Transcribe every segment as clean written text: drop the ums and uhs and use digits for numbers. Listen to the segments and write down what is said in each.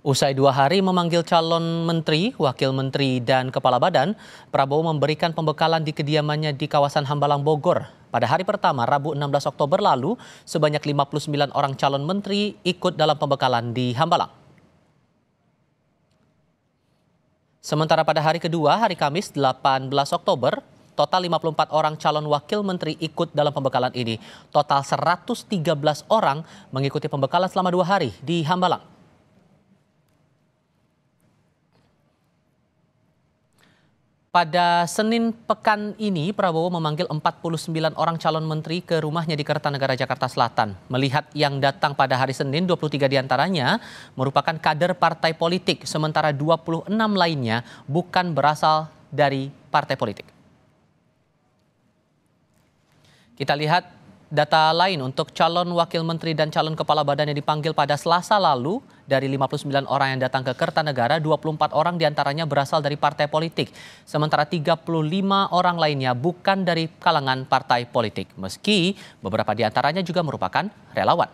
Usai 2 hari memanggil calon menteri, wakil menteri, dan kepala badan, Prabowo memberikan pembekalan di kediamannya di kawasan Hambalang, Bogor. Pada hari pertama, Rabu 16 Oktober lalu, sebanyak 59 orang calon menteri ikut dalam pembekalan di Hambalang. Sementara pada hari kedua, hari Kamis 18 Oktober, total 54 orang calon wakil menteri ikut dalam pembekalan ini. Total 113 orang mengikuti pembekalan selama 2 hari di Hambalang. Pada Senin pekan ini, Prabowo memanggil 49 orang calon menteri ke rumahnya di Kertanegara, Jakarta Selatan. Melihat yang datang pada hari Senin, 23 diantaranya merupakan kader partai politik, sementara 26 lainnya bukan berasal dari partai politik. Kita lihat data lain untuk calon wakil menteri dan calon kepala badan yang dipanggil pada Selasa lalu. Dari 59 orang yang datang ke Kertanegara, 24 orang diantaranya berasal dari partai politik. Sementara 35 orang lainnya bukan dari kalangan partai politik. Meski beberapa diantaranya juga merupakan relawan.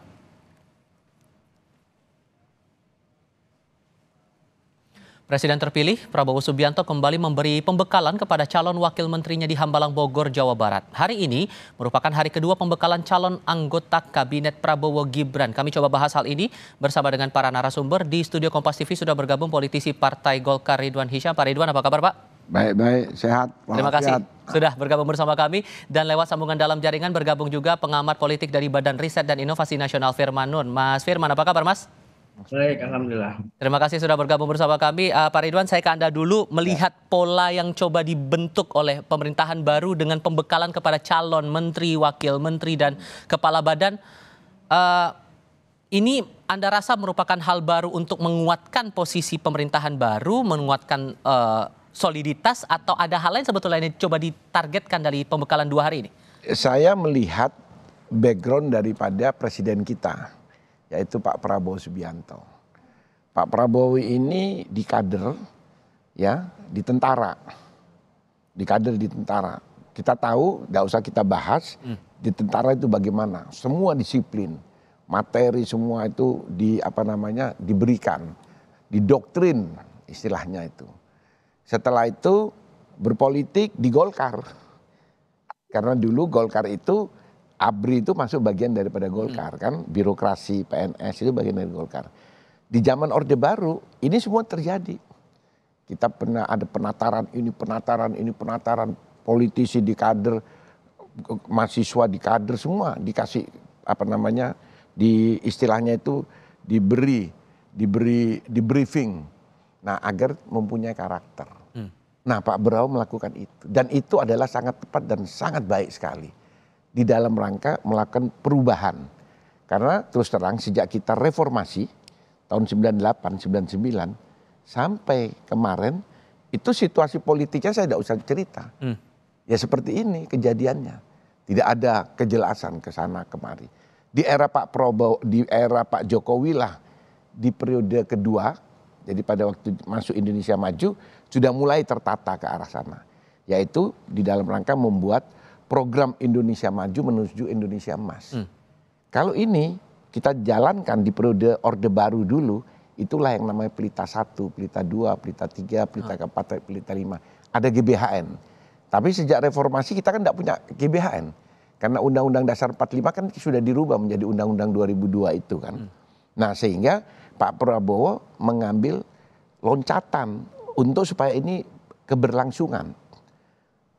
Presiden terpilih Prabowo Subianto kembali memberi pembekalan kepada calon wakil menterinya di Hambalang, Bogor, Jawa Barat. Hari ini merupakan hari kedua pembekalan calon anggota Kabinet Prabowo Gibran. Kami coba bahas hal ini bersama dengan para narasumber. Di studio Kompas TV sudah bergabung politisi Partai Golkar Ridwan Hisyam. Pak Ridwan, apa kabar Pak? Baik, sehat. Terima kasih sudah bergabung bersama kami. Dan lewat sambungan dalam jaringan bergabung juga pengamat politik dari Badan Riset dan Inovasi Nasional Firman Nun. Mas Firman, apa kabar Mas? Baik, alhamdulillah. Terima kasih sudah bergabung bersama kami. Pak Ridwan, saya ke Anda dulu melihat pola yang coba dibentuk oleh pemerintahan baru dengan pembekalan kepada calon menteri, wakil menteri, dan kepala badan. Ini Anda rasa merupakan hal baru untuk menguatkan posisi pemerintahan baru, menguatkan soliditas, atau ada hal lain sebetulnya yang coba ditargetkan dari pembekalan 2 hari ini? Saya melihat background daripada presiden kita, yaitu Pak Prabowo Subianto. Pak Prabowo ini di kader, ya, di tentara. Di kader di tentara. Kita tahu, nggak usah kita bahas, di tentara itu bagaimana. Semua disiplin, materi semua itu diberikan, didoktrin istilahnya itu. Setelah itu berpolitik di Golkar. Karena dulu Golkar itu ABRI itu masuk bagian daripada Golkar kan, birokrasi PNS itu bagian dari Golkar. Di zaman Orde Baru ini semua terjadi. Kita pernah ada penataran ini, penataran politisi di kader, mahasiswa di kader, semua dikasih di istilahnya itu di briefing. Nah, agar mempunyai karakter. Nah, Pak Prabowo melakukan itu, dan itu adalah sangat tepat dan sangat baik sekali di dalam rangka melakukan perubahan. Karena terus terang sejak kita reformasi tahun 98, 99 sampai kemarin itu situasi politiknya saya tidak usah cerita. Ya seperti ini kejadiannya. Tidak ada kejelasan ke sana kemari. Di era Pak Prabowo, di era Pak Jokowi lah, di periode kedua, jadi pada waktu masuk Indonesia Maju sudah mulai tertata ke arah sana. Yaitu di dalam rangka membuat program Indonesia Maju menuju Indonesia Emas. Kalau ini kita jalankan di periode Orde Baru dulu, itulah yang namanya Pelita 1, Pelita 2, Pelita 3, Pelita 4, Pelita 5. Ada GBHN. Tapi sejak reformasi kita kan tidak punya GBHN. Karena Undang-Undang Dasar 45 kan sudah dirubah menjadi Undang-Undang 2002 itu kan. Nah sehingga Pak Prabowo mengambil loncatan untuk supaya ini keberlangsungan.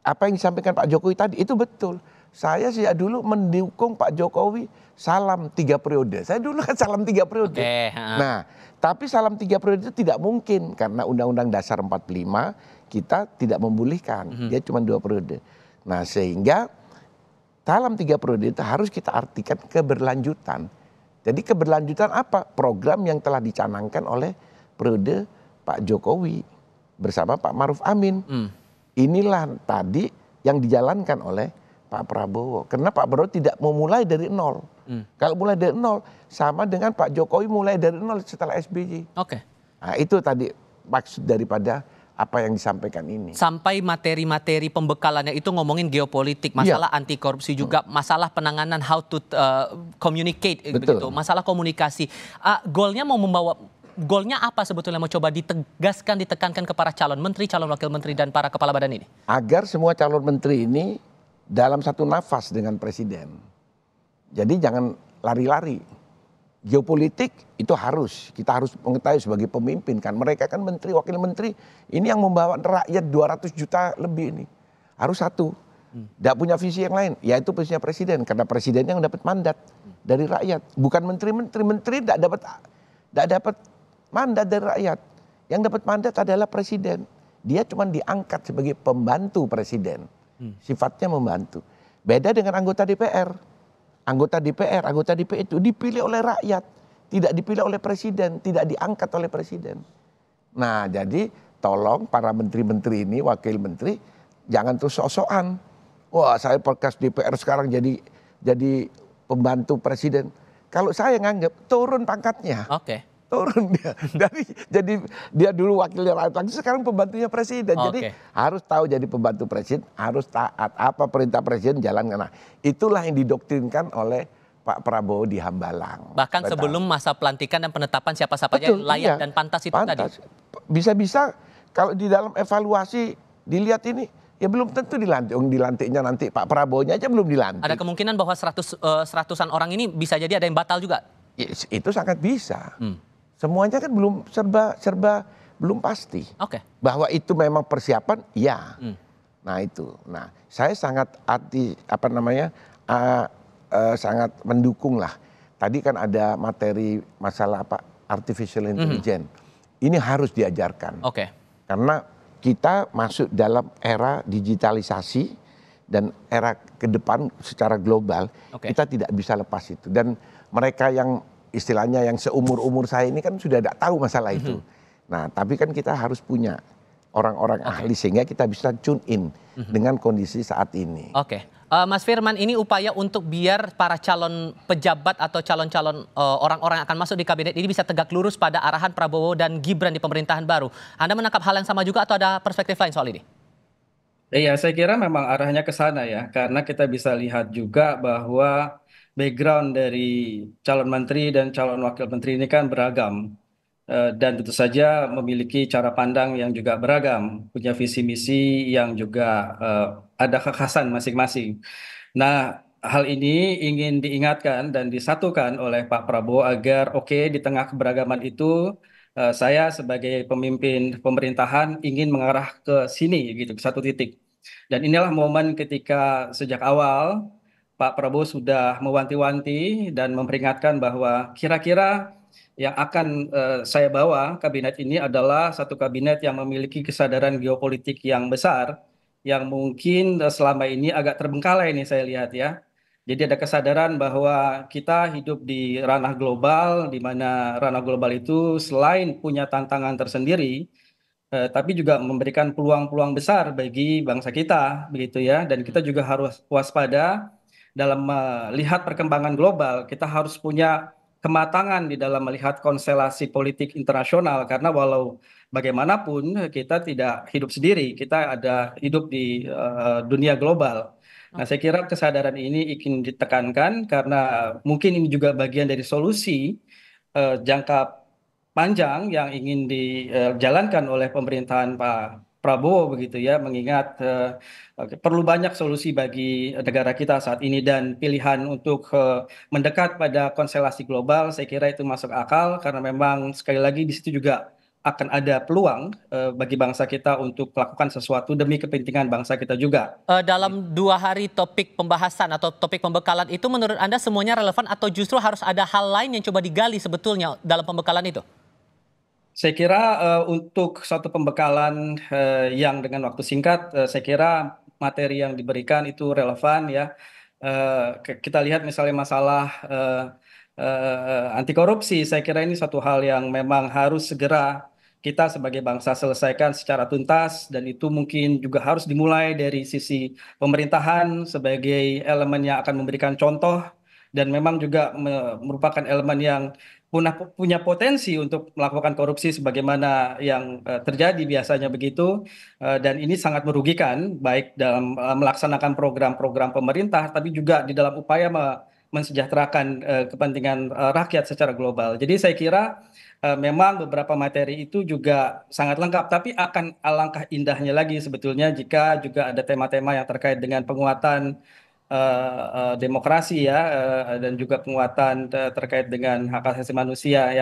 Apa yang disampaikan Pak Jokowi tadi itu betul. Saya sejak dulu mendukung Pak Jokowi salam 3 periode. Saya dulu kan salam 3 periode. Nah, tapi salam 3 periode itu tidak mungkin karena Undang-Undang Dasar 45 kita tidak membolehkan. Dia cuma 2 periode. Nah, sehingga salam 3 periode itu harus kita artikan keberlanjutan. Jadi keberlanjutan apa? Program yang telah dicanangkan oleh periode Pak Jokowi bersama Pak Ma'ruf Amin. Inilah tadi yang dijalankan oleh Pak Prabowo. Karena Pak Prabowo tidak memulai dari nol. Kalau mulai dari nol, sama dengan Pak Jokowi mulai dari nol setelah SBY. Nah, itu tadi maksud daripada apa yang disampaikan ini. Sampai materi-materi pembekalannya itu ngomongin geopolitik, masalah anti korupsi juga, masalah penanganan how to communicate, begitu, masalah komunikasi. Goalnya mau membawa Goalnya apa sebetulnya mau coba ditegaskan, ditekankan ke para calon menteri, calon wakil menteri, dan para kepala badan ini? Agar semua calon menteri ini dalam satu nafas dengan presiden. Jadi jangan lari-lari. Geopolitik itu kita harus mengetahui sebagai pemimpin kan. Mereka kan menteri, wakil menteri, ini yang membawa rakyat 200 juta lebih ini. Harus satu. Tidak punya visi yang lain, yaitu visinya presiden. Karena presiden yang dapat mandat dari rakyat. Bukan menteri tidak dapat mandat dari rakyat. Yang dapat mandat adalah presiden. Dia cuma diangkat sebagai pembantu presiden. Sifatnya membantu. Beda dengan anggota DPR. Anggota DPR itu dipilih oleh rakyat. Tidak dipilih oleh presiden, tidak diangkat oleh presiden. Nah jadi tolong para menteri-menteri ini, wakil menteri, jangan terus sok-sokan. Wah saya bekas DPR sekarang jadi pembantu presiden. Kalau saya nganggap turun pangkatnya. Oke. Turun dia. Jadi dia dulu wakilnya rakyat, sekarang pembantunya presiden. Jadi harus tahu jadi pembantu presiden, harus taat apa perintah presiden jalankan. Nah, itulah yang didoktrinkan oleh Pak Prabowo di Hambalang. Bahkan sebelum masa pelantikan dan penetapan siapa saja yang layak dan pantas itu tadi. Bisa-bisa kalau di dalam evaluasi dilihat ini, ya belum tentu dilantik. Dilantiknya nanti Pak Prabowo-nya aja belum dilantik. Ada kemungkinan bahwa seratusan orang ini bisa jadi ada yang batal juga? Itu sangat bisa. Semuanya kan belum serba belum pasti. Oke. Bahwa itu memang persiapan, ya. Nah itu. Nah saya sangat sangat mendukung lah. Tadi kan ada materi masalah artificial intelligence. Ini harus diajarkan. Oke. Karena kita masuk dalam era digitalisasi dan era ke depan secara global. Kita tidak bisa lepas itu. Dan mereka yang istilahnya yang seumur-umur saya ini kan sudah tidak tahu masalah itu. Nah, tapi kan kita harus punya orang-orang ahli sehingga kita bisa tune in dengan kondisi saat ini. Oke. Mas Firman, ini upaya untuk biar para calon pejabat atau calon-calon orang-orang yang akan masuk di kabinet ini bisa tegak lurus pada arahan Prabowo dan Gibran di pemerintahan baru. Anda menangkap hal yang sama juga atau ada perspektif lain soal ini? Iya, saya kira memang arahnya ke sana ya, karena kita bisa lihat juga bahwa background dari calon menteri dan calon wakil menteri ini kan beragam. Dan tentu saja memiliki cara pandang yang juga beragam, punya visi misi yang juga ada kekhasan masing-masing. Nah, hal ini ingin diingatkan dan disatukan oleh Pak Prabowo agar di tengah keberagaman itu saya sebagai pemimpin pemerintahan ingin mengarah ke sini gitu, ke satu titik. Dan inilah momen ketika sejak awal Pak Prabowo sudah mewanti-wanti dan memperingatkan bahwa kira-kira yang akan saya bawa kabinet ini adalah satu kabinet yang memiliki kesadaran geopolitik yang besar, yang mungkin selama ini agak terbengkalai nih saya lihat ya. Jadi ada kesadaran bahwa kita hidup di ranah global, di mana ranah global itu selain punya tantangan tersendiri, tapi juga memberikan peluang-peluang besar bagi bangsa kita, begitu ya. Dan kita juga harus waspada dalam melihat perkembangan global. Kita harus punya kematangan di dalam melihat konstelasi politik internasional, karena walau bagaimanapun kita tidak hidup sendiri, kita ada hidup di dunia global. Nah, saya kira kesadaran ini ingin ditekankan karena mungkin ini juga bagian dari solusi jangka panjang yang ingin dijalankan oleh pemerintahan Pak Prabowo begitu ya, mengingat perlu banyak solusi bagi negara kita saat ini dan pilihan untuk mendekat pada konstelasi global saya kira itu masuk akal karena memang sekali lagi di situ juga akan ada peluang bagi bangsa kita untuk melakukan sesuatu demi kepentingan bangsa kita juga. Dalam 2 hari topik pembahasan atau topik pembekalan itu menurut Anda semuanya relevan atau justru harus ada hal lain yang coba digali sebetulnya dalam pembekalan itu? Saya kira untuk suatu pembekalan yang dengan waktu singkat, saya kira materi yang diberikan itu relevan ya. Kita lihat misalnya masalah anti korupsi, saya kira ini satu hal yang memang harus segera kita sebagai bangsa selesaikan secara tuntas dan itu mungkin juga harus dimulai dari sisi pemerintahan sebagai elemen yang akan memberikan contoh dan memang juga merupakan elemen yang punya potensi untuk melakukan korupsi sebagaimana yang terjadi biasanya begitu dan ini sangat merugikan baik dalam melaksanakan program-program pemerintah tapi juga di dalam upaya mensejahterakan kepentingan rakyat secara global. Jadi saya kira memang beberapa materi itu juga sangat lengkap, tapi akan alangkah indahnya lagi sebetulnya jika juga ada tema-tema yang terkait dengan penguatan demokrasi ya, dan juga penguatan terkait dengan hak asasi manusia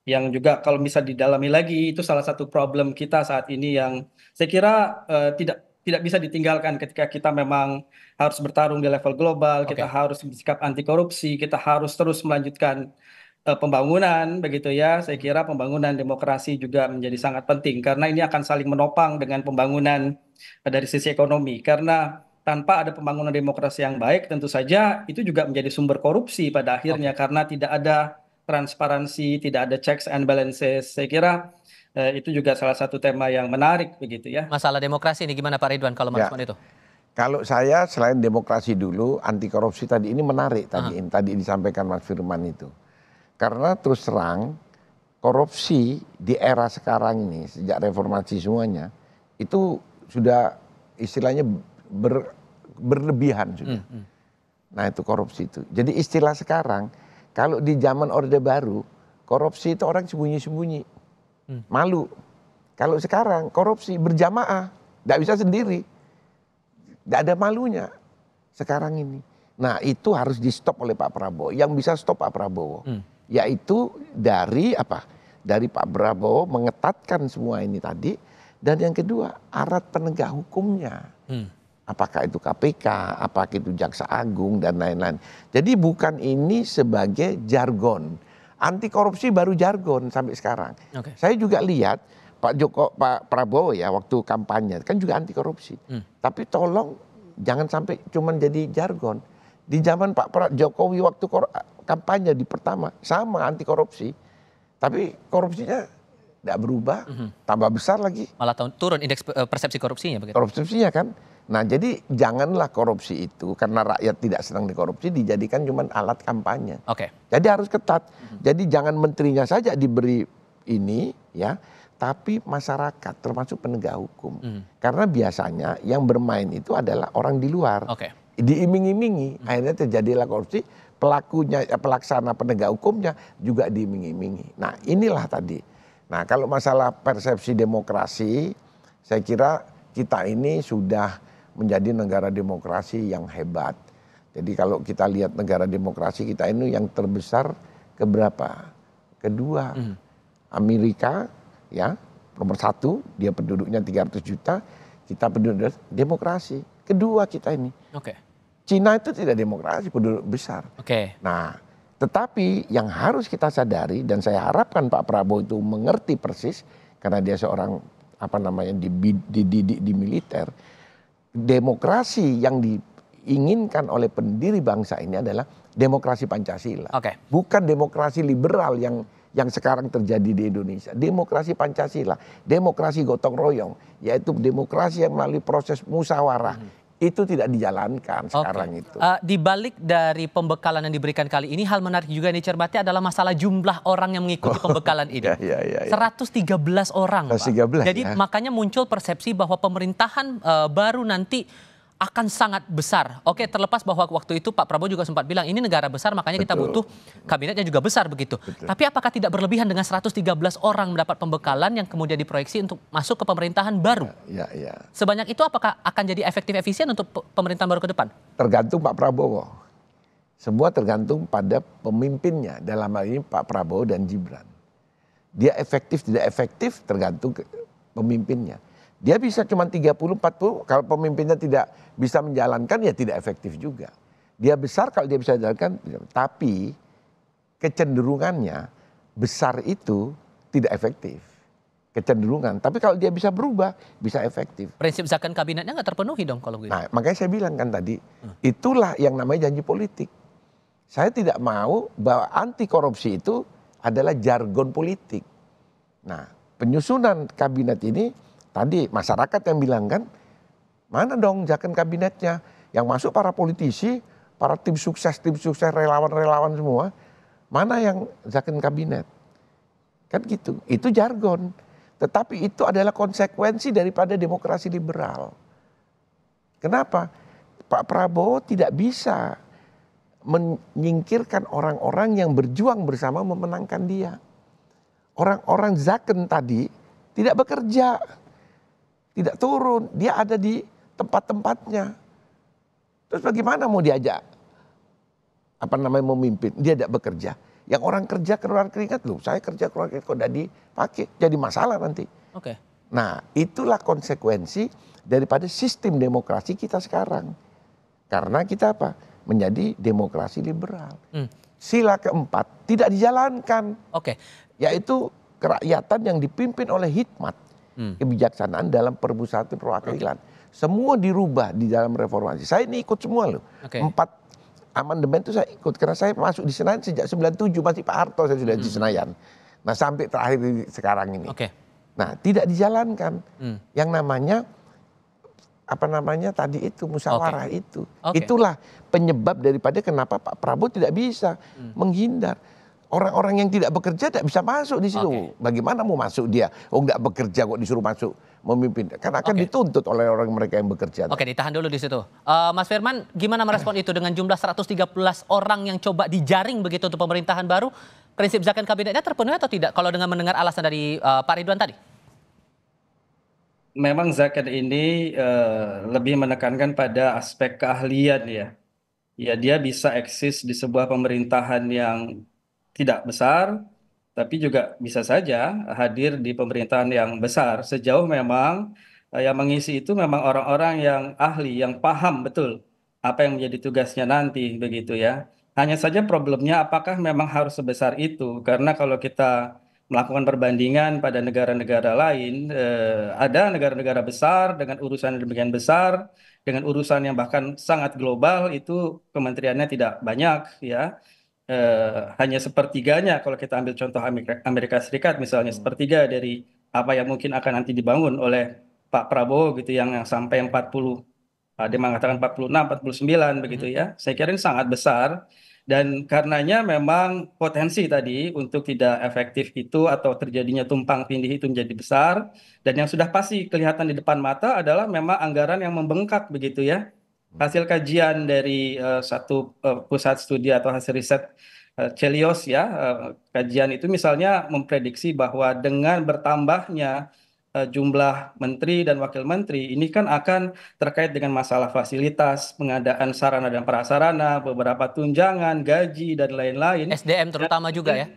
yang juga kalau bisa didalami lagi itu salah satu problem kita saat ini yang saya kira tidak bisa ditinggalkan ketika kita memang harus bertarung di level global, kita Oke. harus bersikap anti korupsi, kita harus terus melanjutkan pembangunan begitu ya. Saya kira pembangunan demokrasi juga menjadi sangat penting karena ini akan saling menopang dengan pembangunan dari sisi ekonomi. Karena tanpa ada pembangunan demokrasi yang baik, tentu saja itu juga menjadi sumber korupsi pada akhirnya Oke. karena tidak ada transparansi, tidak ada checks and balances. Saya kira itu juga salah satu tema yang menarik begitu ya. Masalah demokrasi ini gimana Pak Ridwan kalau Ya, merespon itu? kalau saya selain demokrasi dulu, anti korupsi tadi ini menarik Aha. tadi disampaikan Mas Firman itu. Karena terus terang korupsi di era sekarang ini sejak reformasi semuanya itu sudah istilahnya berlebihan sudah. Nah itu korupsi itu. Jadi istilah sekarang kalau di zaman Orde Baru korupsi itu orang sembunyi-sembunyi, malu. Kalau sekarang korupsi berjamaah, tidak bisa sendiri, tidak ada malunya sekarang ini. Nah itu harus di stop oleh Pak Prabowo. Yang bisa stop Pak Prabowo, yaitu dari apa? Dari Pak Prabowo mengetatkan semua ini tadi. Dan yang kedua alat penegak hukumnya. Apakah itu KPK, apakah itu Jaksa Agung dan lain-lain. Jadi bukan ini sebagai jargon. Anti korupsi baru jargon sampai sekarang. Oke. Saya juga lihat Pak Prabowo ya waktu kampanye kan juga anti korupsi. Tapi tolong jangan sampai cuman jadi jargon. Di zaman Pak Jokowi waktu kampanye di pertama sama anti korupsi. Tapi korupsinya tidak berubah, tambah besar lagi. Malah turun indeks persepsi korupsinya begitu. Korupsinya kan. Nah jadi janganlah korupsi itu karena rakyat tidak senang dikorupsi dijadikan cuma alat kampanye. Oke. Jadi harus ketat. Jadi jangan menterinya saja diberi ini ya, tapi masyarakat termasuk penegak hukum. Karena biasanya yang bermain itu adalah orang di luar. Oke. Diiming-imingi, akhirnya terjadilah korupsi, pelakunya pelaksana penegak hukumnya juga diiming-imingi. Nah inilah tadi. Nah kalau masalah persepsi demokrasi, saya kira kita ini sudah menjadi negara demokrasi yang hebat. Jadi kalau kita lihat negara demokrasi kita ini yang terbesar keberapa? Kedua. Amerika ya nomor 1, dia penduduknya 300 juta, kita penduduk demokrasi. Kedua kita ini. Oke. Cina itu tidak demokrasi, penduduk besar. Oke. Nah, tetapi yang harus kita sadari dan saya harapkan Pak Prabowo itu mengerti persis karena dia seorang apa namanya dididik di militer. Demokrasi yang diinginkan oleh pendiri bangsa ini adalah demokrasi Pancasila. Oke. Bukan demokrasi liberal yang sekarang terjadi di Indonesia. Demokrasi Pancasila, demokrasi gotong royong, yaitu demokrasi yang melalui proses musyawarah. Itu tidak dijalankan sekarang itu. Di balik dari pembekalan yang diberikan kali ini, hal menarik juga yang dicermati adalah masalah jumlah orang yang mengikuti pembekalan ini. 113 orang, Pak. 113, Jadi makanya muncul persepsi bahwa pemerintahan baru nanti akan sangat besar. Oke, terlepas bahwa waktu itu Pak Prabowo juga sempat bilang ini negara besar makanya kita butuh kabinetnya juga besar begitu. Tapi apakah tidak berlebihan dengan 113 orang mendapat pembekalan yang kemudian diproyeksi untuk masuk ke pemerintahan baru? Ya. Sebanyak itu apakah akan jadi efektif efisien untuk pemerintahan baru ke depan? Tergantung Pak Prabowo. Semua tergantung pada pemimpinnya. Dalam hal ini Pak Prabowo dan Gibran. Dia efektif tidak efektif tergantung pemimpinnya. Dia bisa cuma 30-40, kalau pemimpinnya tidak bisa menjalankan ya tidak efektif juga. Dia besar kalau dia bisa jalankan, tapi kecenderungannya besar itu tidak efektif. Kecenderungan, tapi kalau dia bisa berubah, bisa efektif. Prinsip zakon kabinetnya nggak terpenuhi dong kalau gitu. Nah makanya saya bilang kan tadi, itulah yang namanya janji politik. Saya tidak mau bahwa anti korupsi itu adalah jargon politik. Nah penyusunan kabinet ini, tadi masyarakat yang bilang kan, mana dong zakon kabinetnya? Yang masuk para politisi, para tim sukses, relawan-relawan semua. Mana yang zakon kabinet? Kan gitu, itu jargon. Tetapi itu adalah konsekuensi daripada demokrasi liberal. Kenapa? Pak Prabowo tidak bisa menyingkirkan orang-orang yang berjuang bersama memenangkan dia. Orang-orang Zakon tadi tidak bekerja, tidak turun, dia ada di tempat-tempatnya. Terus bagaimana mau diajak memimpin? Dia tidak bekerja. Yang orang kerja keluar keringat, loh saya kerja keluar keringat kok tidak dipakai, jadi masalah nanti. Oke. Nah, itulah konsekuensi daripada sistem demokrasi kita sekarang. Karena kita menjadi demokrasi liberal. Sila keempat tidak dijalankan. Oke. Yaitu kerakyatan yang dipimpin oleh hikmat, kebijaksanaan dalam permusyawaratan perwakilan. Semua dirubah di dalam reformasi. Saya ini ikut semua loh. 4 amandemen itu saya ikut. Karena saya masuk di Senayan sejak 97, masih Pak Harto saya sudah di Senayan. Nah sampai terakhir sekarang ini. Nah tidak dijalankan. Yang namanya tadi itu musyawarah itu. Itulah penyebab daripada kenapa Pak Prabowo tidak bisa menghindar. Orang-orang yang tidak bekerja tidak bisa masuk di situ. Bagaimana mau masuk dia? Oh nggak bekerja kok disuruh masuk memimpin. Karena akan dituntut oleh orang mereka yang bekerja. Oke, ditahan dulu di situ. Mas Firman, gimana merespon itu dengan jumlah 113 orang yang coba dijaring begitu untuk pemerintahan baru? Prinsip Zakon kabinetnya terpenuhi atau tidak? Kalau dengan mendengar alasan dari Pak Ridwan tadi? Memang Zakon ini lebih menekankan pada aspek keahlian ya. Ya dia bisa eksis di sebuah pemerintahan yang tidak besar, tapi juga bisa saja hadir di pemerintahan yang besar. Sejauh memang yang mengisi itu memang orang-orang yang ahli, yang paham betul apa yang menjadi tugasnya nanti begitu ya. Hanya saja problemnya apakah memang harus sebesar itu? Karena kalau kita melakukan perbandingan pada negara-negara lain, ada negara-negara besar dengan urusan yang demikian besar, dengan urusan yang bahkan sangat global itu kementeriannya tidak banyak ya. Hanya sepertiganya kalau kita ambil contoh Amerika Serikat misalnya, sepertiga dari apa yang mungkin akan nanti dibangun oleh Pak Prabowo gitu yang sampai 40, dia mengatakan 46, 49 begitu ya. Saya kira ini sangat besar dan karenanya memang potensi tadi untuk tidak efektif itu atau terjadinya tumpang tindih itu menjadi besar, dan yang sudah pasti kelihatan di depan mata adalah memang anggaran yang membengkak begitu ya. Hasil kajian dari satu pusat studi atau hasil riset Celios ya, kajian itu misalnya memprediksi bahwa dengan bertambahnya jumlah menteri dan wakil menteri ini kan akan terkait dengan masalah fasilitas, pengadaan sarana dan prasarana, beberapa tunjangan, gaji dan lain-lain. SDM terutama juga ya.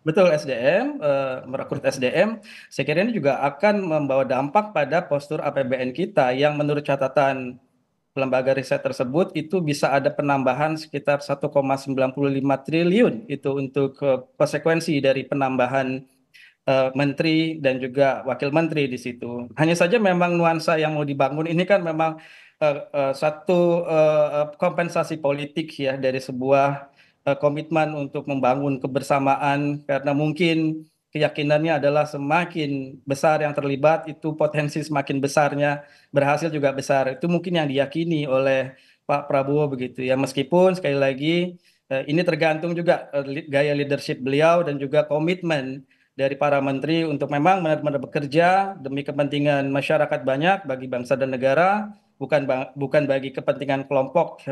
Betul, SDM, merekrut SDM, saya kira ini juga akan membawa dampak pada postur APBN kita yang menurut catatan lembaga riset tersebut itu bisa ada penambahan sekitar 1,95 triliun itu untuk konsekuensi dari penambahan menteri dan juga wakil menteri di situ. Hanya saja memang nuansa yang mau dibangun ini kan memang satu kompensasi politik ya dari sebuah komitmen untuk membangun kebersamaan, karena mungkin keyakinannya adalah semakin besar yang terlibat itu potensi semakin besarnya berhasil juga besar. Itu mungkin yang diyakini oleh Pak Prabowo begitu ya. Meskipun sekali lagi ini tergantung juga gaya leadership beliau dan juga komitmen dari para menteri untuk memang benar-benar bekerja demi kepentingan masyarakat banyak bagi bangsa dan negara, bukan bagi kepentingan kelompok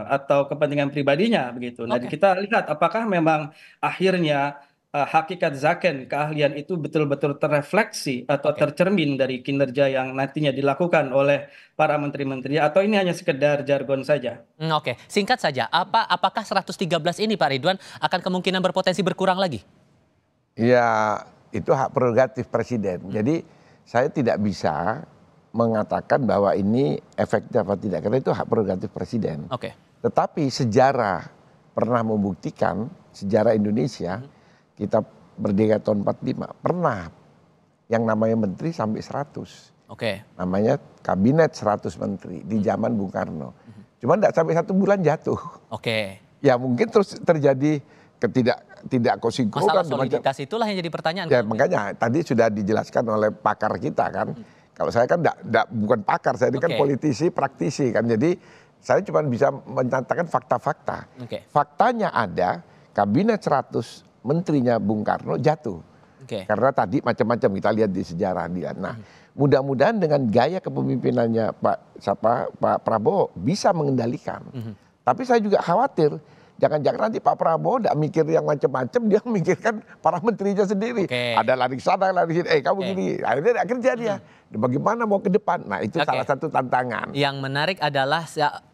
atau kepentingan pribadinya begitu. Nah, kita lihat apakah memang akhirnya hakikat Zakon keahlian itu betul-betul terrefleksi atau tercermin dari kinerja yang nantinya dilakukan oleh para menteri-menteri, atau ini hanya sekedar jargon saja. Oke, singkat saja, apakah 113 ini Pak Ridwan akan kemungkinan berpotensi berkurang lagi? Ya, itu hak prerogatif presiden. Jadi saya tidak bisa mengatakan bahwa ini efektif atau tidak, karena itu hak prerogatif presiden. Tetapi sejarah pernah membuktikan, sejarah Indonesia, kita merdeka tahun 45, pernah yang namanya menteri sampai 100. Namanya kabinet 100 menteri di zaman Bung Karno. Cuma tidak sampai 1 bulan jatuh. Ya mungkin terus terjadi tidak kosinkronan. Masalah soliditas itulah yang jadi pertanyaan. Ya makanya tadi sudah dijelaskan oleh pakar kita kan. Kalau saya kan bukan pakar, saya ini kan politisi, praktisi kan. Jadi saya cuma bisa menyatakan fakta-fakta. Faktanya ada kabinet 100 menterinya Bung Karno jatuh. Karena tadi macam-macam kita lihat di sejarah dia. Nah, mudah-mudahan dengan gaya kepemimpinannya Pak Prabowo bisa mengendalikan. Tapi saya juga khawatir Jangan-jangan nanti Pak Prabowo tidak mikir yang macam-macam, dia memikirkan para menterinya sendiri. Oke. Ada lari sana, lari sini, kamu Oke. gini. Akhirnya tidak kerja dia. Bagaimana mau ke depan? Nah itu Oke. salah satu tantangan. Yang menarik adalah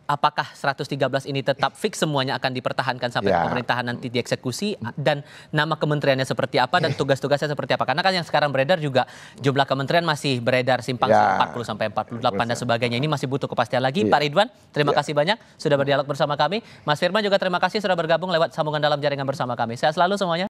apakah 113 ini tetap fix semuanya akan dipertahankan sampai Ya. pemerintahan nanti dieksekusi, dan nama kementeriannya seperti apa dan tugas-tugasnya seperti apa. Karena kan yang sekarang beredar juga jumlah kementerian masih beredar simpang Ya. 40 sampai 48 dan sebagainya. Ini masih butuh kepastian lagi. Pak Ridwan, terima Ya. kasih banyak sudah berdialog bersama kami. Mas Firman juga terima kasih sudah bergabung lewat sambungan dalam jaringan bersama kami. Sehat selalu semuanya.